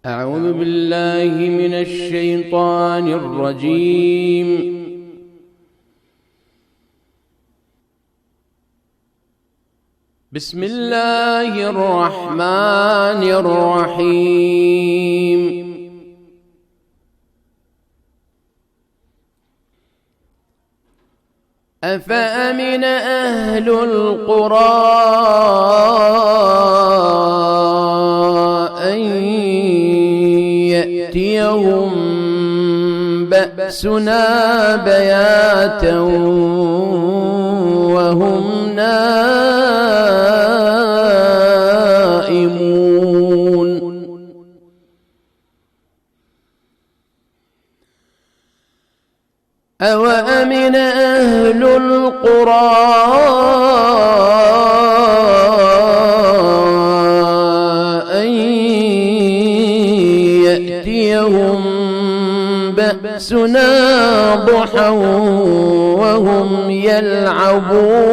أعوذ بالله من الشيطان الرجيم. بسم الله الرحمن الرحيم. أفأمن أهل القرى أن يأتيهم بأسنا بياتا وهم نائمون. أوأمن أهل القرى أن يأتيهم بأسنا ضحى وهم يلعبون.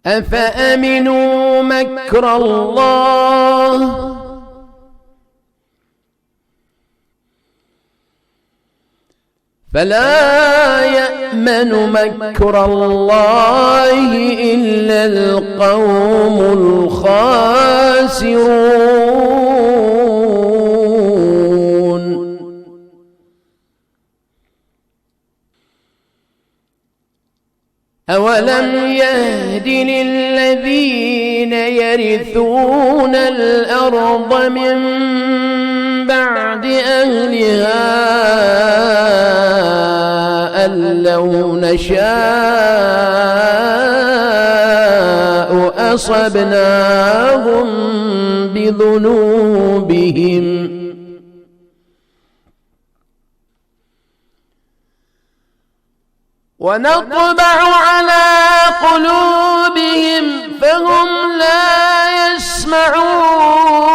أفأمنوا مكر الله فلا يأمن مكر الله إلا القوم الخاسرون. أولم يهد للذين يرثون الأرض من بعد أهلها أن لو نشاء أصبناهم بذنوبهم ونطبع على قلوبهم فهم لا يسمعون.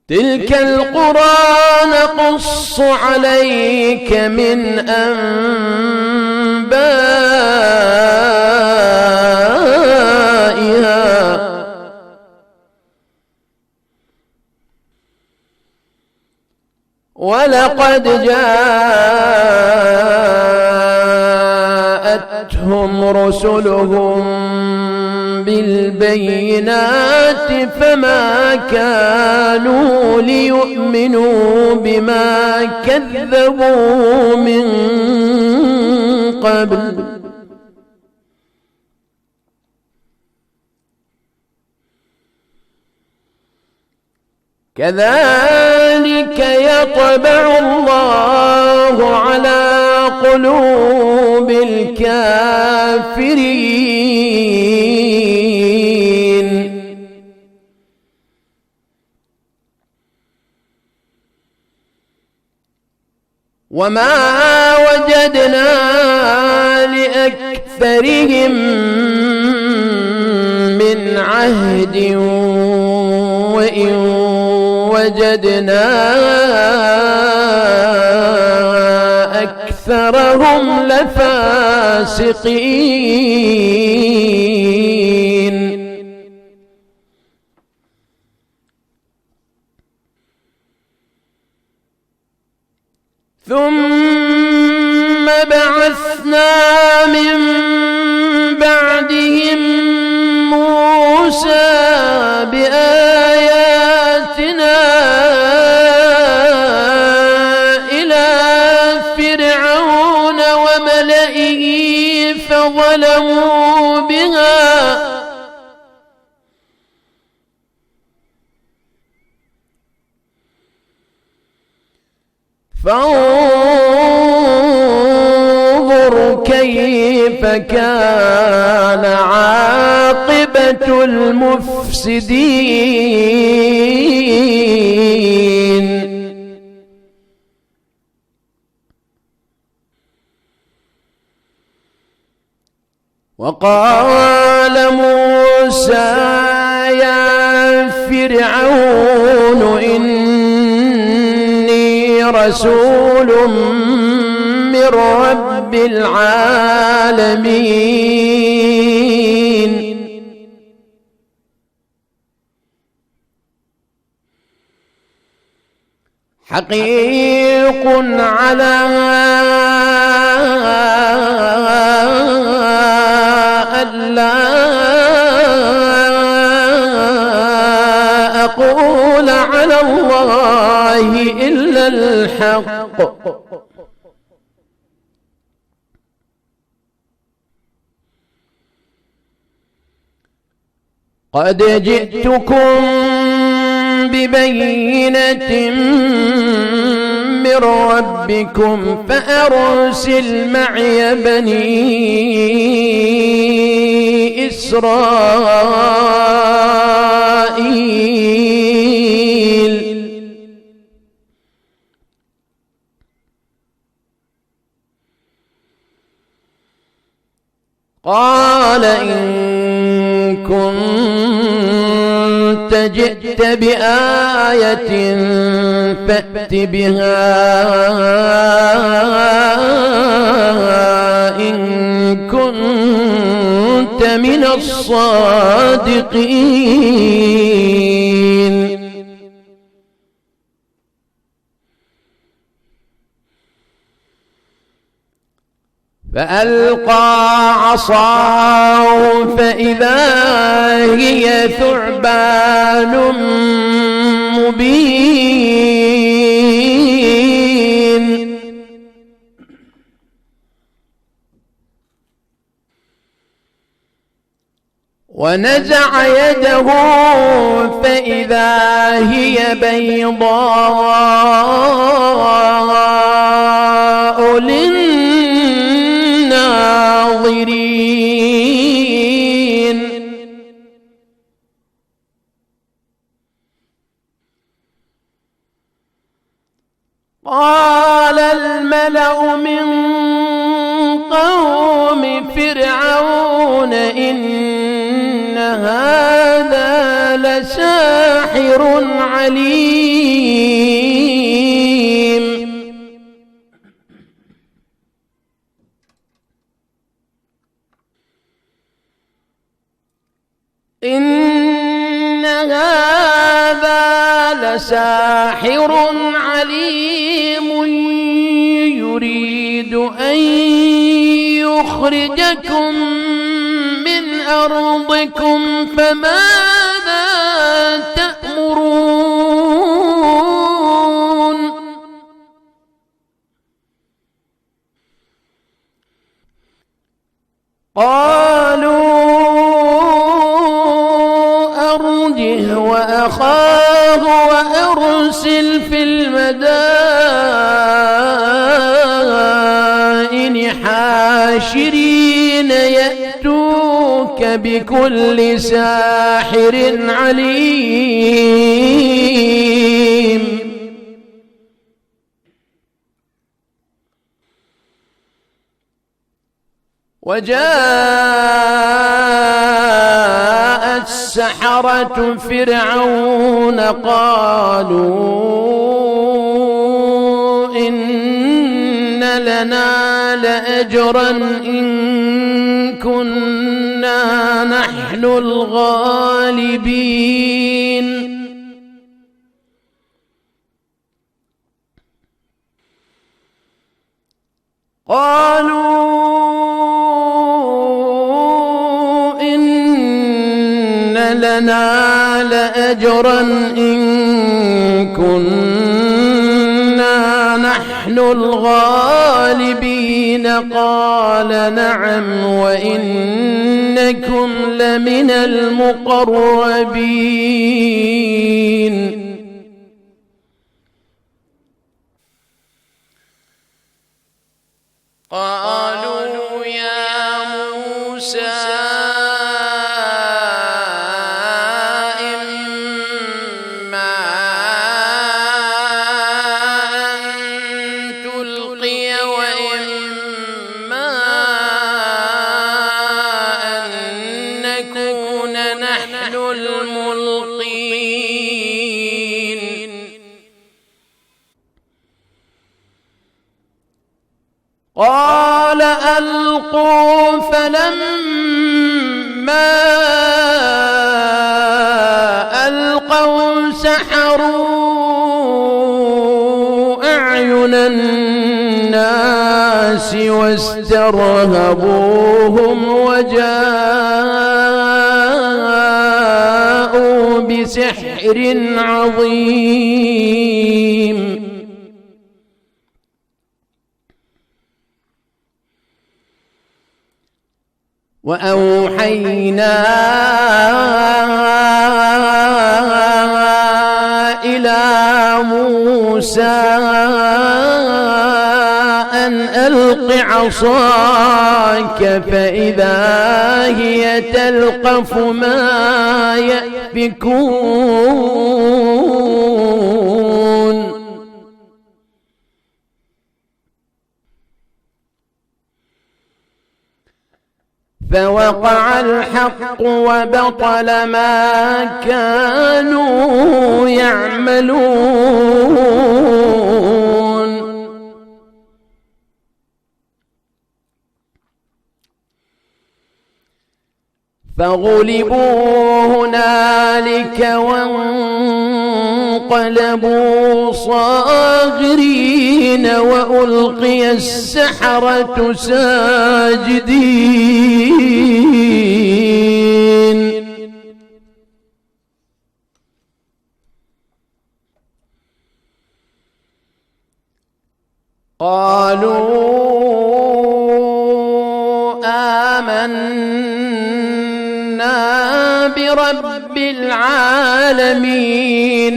تلك القرى نقص عليك من أنبائها ولقد جاءتهم رسلهم بالبينات فما كانوا ليؤمنوا بما كذبوا من قبل كذلك يطبع الله على قلوب الكافرين. وما وجدنا لأكثرهم من عهد وإن وجدنا أكثرهم لفاسقين. ثم بعثنا من بعدهم موسى بآياتنا إلى فرعون وملئه فظلموا بها فانظر كيف كان عاقبة المفسدين. وقال موسى يا فرعون إني رسول من رب العالمين حقيق على ألا أقول على الله إلا الحق قد جئتكم ببينة من ربكم فأرسل معي بني إسرائيل قال إن كنت جئت بآية فأت بها إن كنت من الصادقين فألقى عصاه فإذا هي ثعبان مبين ونزع يده فإذا هي بيضاء للناظرين قال الملأ من قوم فرعون إن هذا لساحر عليم إن هذا لساحر عليم يريد أن يخرجكم من أرضكم فماذا تأمرون قالوا أرجه وأخاه وأرسل في المدائن حاشرين يأتوك بكل ساحر عليم وجاء السحرة فرعون قالوا إن لنا لأجرا إن كنا نحن الغالبين قالوا إن لنا لأجرا إن كنا نحن الغالبين قال نعم وإنكم لمن المقربين قالوا يا موسى إما أن تلقي وإما أن نكون نحن الملقين قال ألقوا، فلما ألقوا سحروا أعين الناس واسترهبوهم وجاءوا بسحر عظيم. وأوحينا إلى موسى أن ألق عصاك، فإذا هي تلقف ما يأفكون. فوقع الحق وبطل ما كانوا يعملون. فغلبوا هنالك وانقلبوا صاغرين وألقي السحرة ساجدين. قالوا آمنا برب العالمين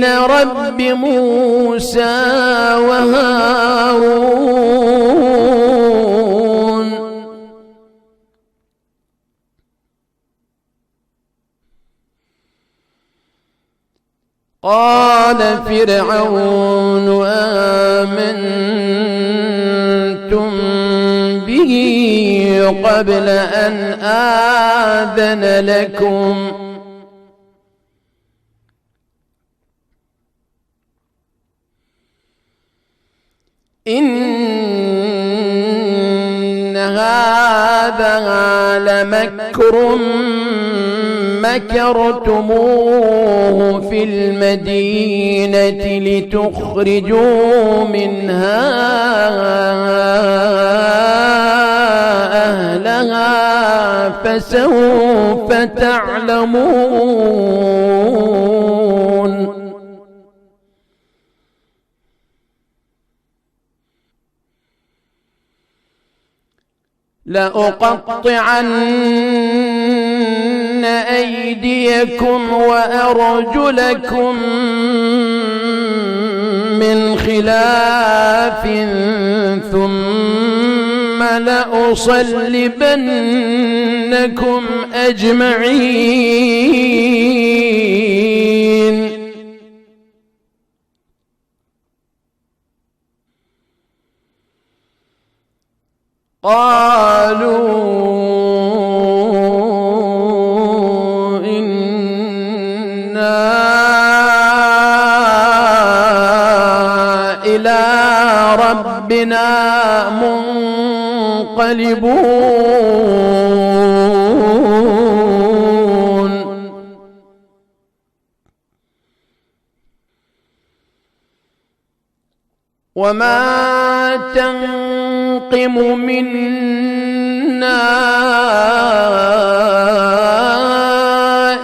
رب موسى وهارون. قال فرعون آمنتم به قبل أن آذن لكم إن هذا لمكر مكرتموه في المدينة لتخرجوا منها أهلها فسوف تعلمون. لأقطعن أيديكم وأرجلكم من خلاف ثم لأصلبنكم أجمعين. قالوا إنا إلى ربنا منقلبون. وما تنقم منا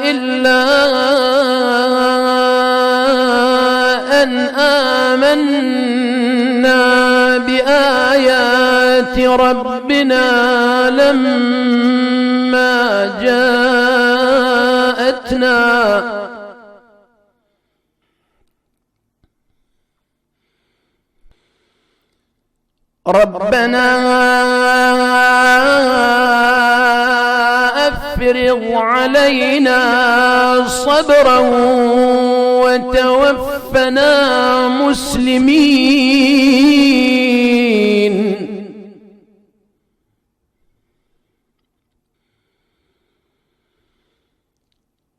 إلا أن آمنا بآيات ربنا لما جاءتنا ربنا أفرغ علينا صبرا وتوفنا مسلمين.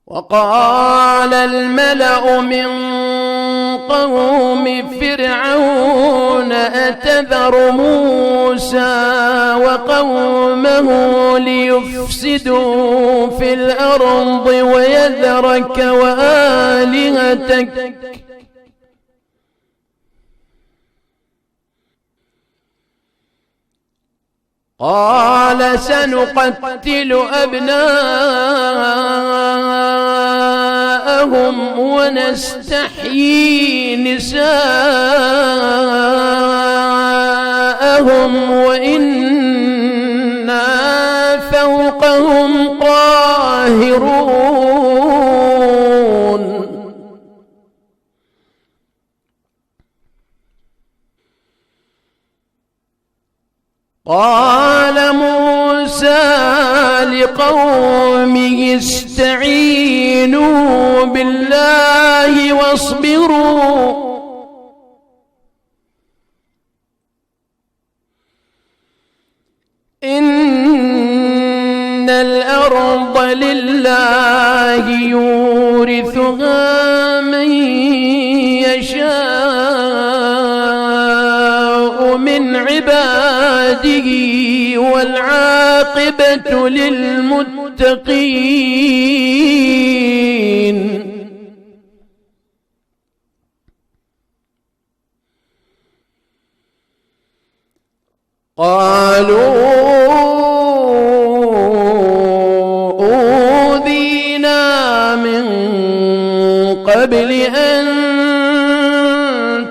وقال الملأ من قوم فرعون أتذر موسى وقومه ليفسدوا في الأرض ويذرك وآلهتك قال سنقتل أبناءهم ونستحيي نساءهم وإنا فوقهم قاهرون قال موسى لقومه استعينوا بالله واصبروا إن الأرض لله يورثها من يشاء من عباده والعاقبة للمتقين قالوا أوذينا من قبل أن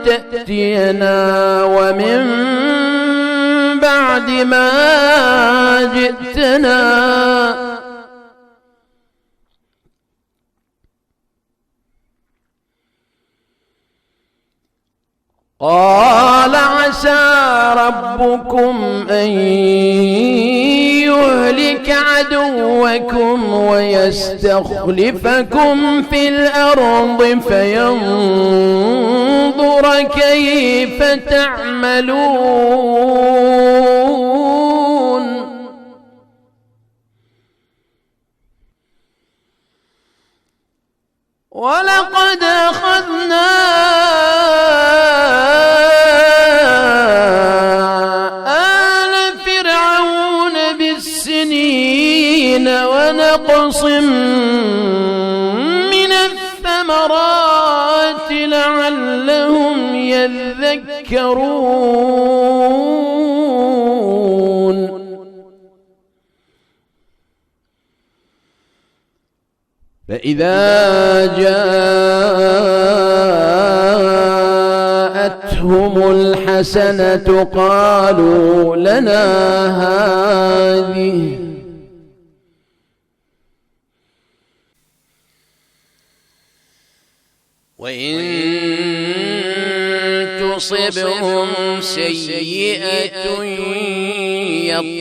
تأتينا ومن بعد ما جئتنا قال عسى ربكم أن يهلك عدوكم ويستخلفكم في الأرض فينظر كيف تعملون ولقد أخذنا آل فرعون بالسنين ونقص من الثمرات لعلهم يذكرون فإذا جاءتهم الحسنة قالوا لنا هذه وإن تصبهم سيئة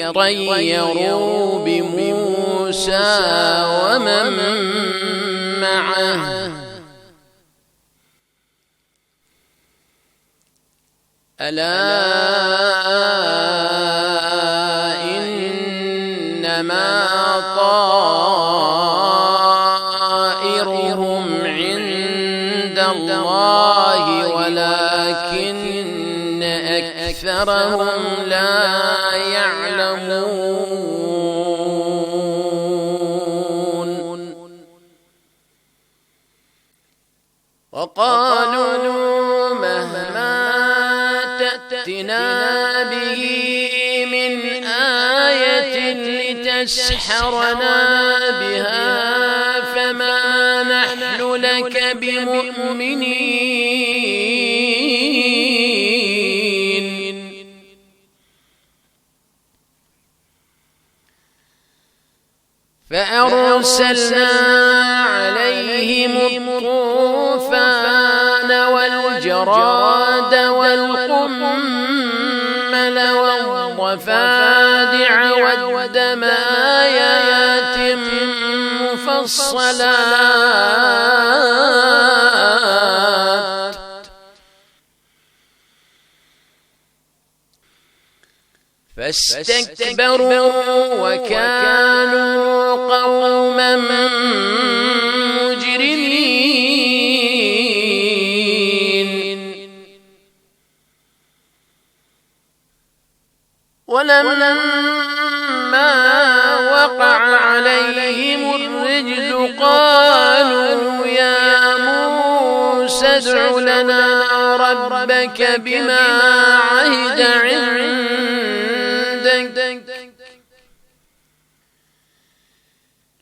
يطيروا بموسى ومن معه ألا إنما طائرهم عند الله ولكن أكثرهم لا يعلمون وقالوا مهما تأتنا به من آية لتسحرنا بها فما نحن لك بمؤمنين فأرسلنا عليهم الطوفان والجراد والقمل والضفادع والدم آيات مفصلات فاستكبروا وكانوا قوما مجرمين ولما وقع عليهم الرجز قالوا يا موسى ادع لنا ربك بما عهد عندك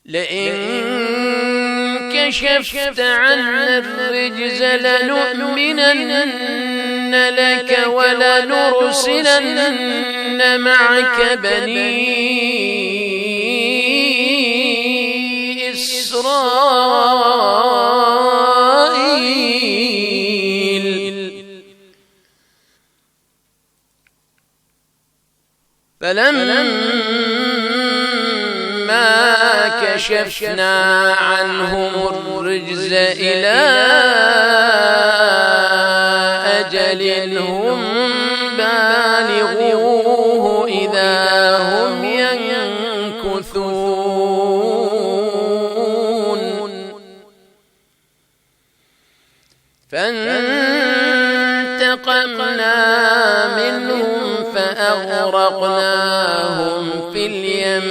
لئن كشفت عنا الرجز لنؤمنن لك ولنرسلن معك بني إسرائيل فلما كشفنا عنهم الرجز إلى أجل هم بالغوه إذا هم ينكثون فانتقمنا منهم فأغرقناهم في اليم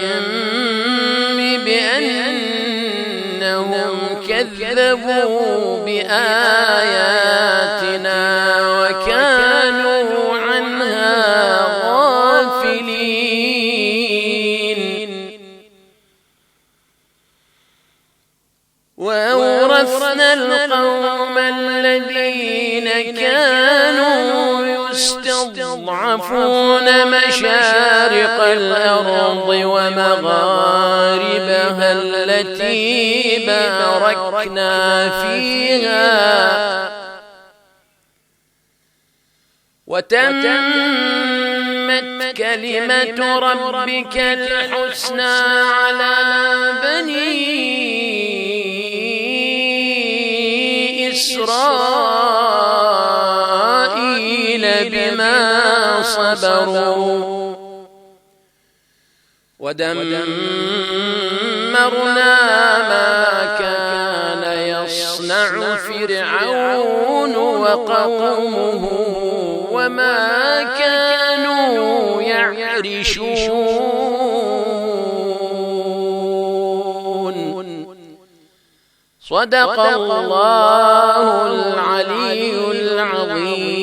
بأنهم كذبوا بآياتنا وكانوا عنها غافلين وأورثنا القوم الذين كانوا يستضعفون مشارق الأرض ومغاربها التي باركنا فيها وتمت كلمة ربك الحسنى على بني إسرائيل بما صبروا ودمرنا ما كان يصنع فرعون وقومه وما كانوا يعرشون صدق الله العلي العظيم.